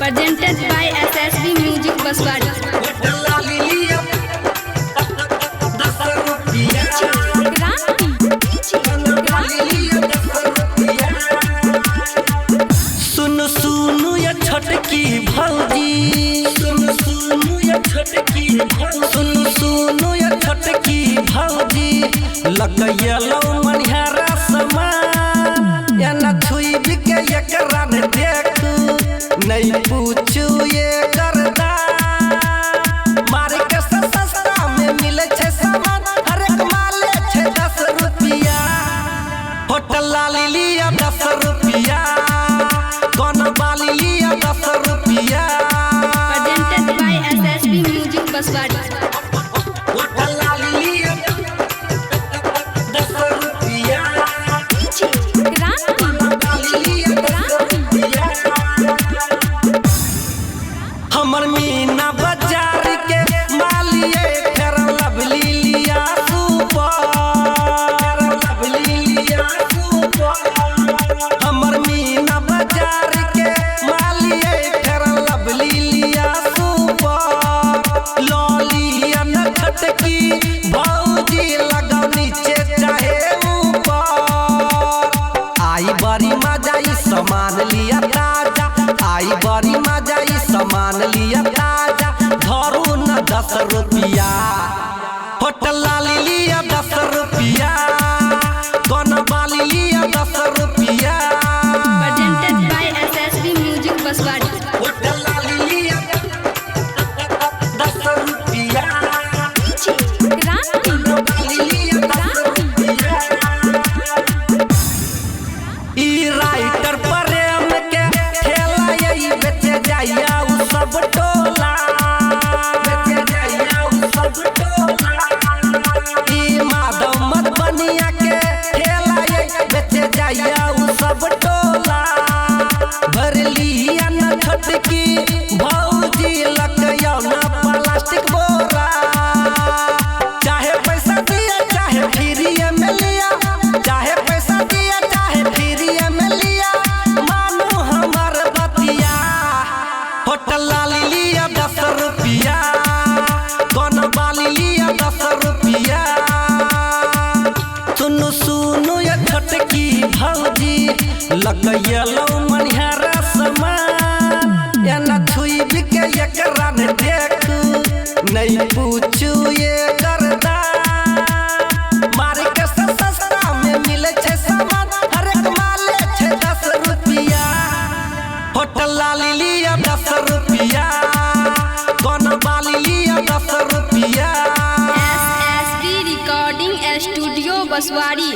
presented by SSB Music Baswari. सुनु सुनु या छटकी भौजी, सुनु सुनु या छटकी भौजी, सुनु सुनु या छटकी भौजी, लगैलो मनिहारा समान या न छुई बिके एकरा ने देखू नहीं पूछू ये करदा मारे के सस्ता में मिले छे सामान हर एक माले छे 10 रुपया होटल लाली लिया 10 रुपया कौन बाली लिया 10 रुपया Presented by SSB Music Baswari. Hotel लाली लिया 10 रुपया हमर मीना बाजार के मालिए फेर लवली लिया सुपर लवली लिया सुपर हमर मीना बाजार के मालिए फेर लवली लिया सुपर लॉलिया न खटकी भौजी लगाओ नीचे चाहे ऊपर आई बड़ी मजा ई सामान लिया ताजा आई बड़ी मजा ई सामान लिया ताजा धरू न 10 रुपया होटल लाली लिया 10 रुपया कौन बाली लिया 10 रुपया Presented by SSB Music Baswari. Hotel लाली लिया 10 रुपया बाली लिया 10 रुपया ई राइटर प्रेम के ठेला यही बेचे जाइया उ सब टोला बेचे जाइया उ सब टोला ई माधव मधुबनिया के ठेला यही बेचे जाइया उ सब टोला भरलिया न छटकी भौजी लकयो न प्लास्टिक बोरा चाहे पैसा दिया चाहे फ्री में लिया चाहे पैसा दिया चाहे फ्री में लिया मानो हमर बतिया होटल लाली लिया 10 रुपया कौन बाली लिया 10 रुपया सुनु सुनु या छटकी भौजी लगैलो मनिहारा समान या न छुई बिके एकरा ने देखू नहीं पूछू ये करदा मारे के सस्ता में मिले छे सामान हर एक माले छे 10 रुपया होटल लाली लिया 10 रुपया कौन बाली लिया 10 रुपया SSB Recording Studio Baswari.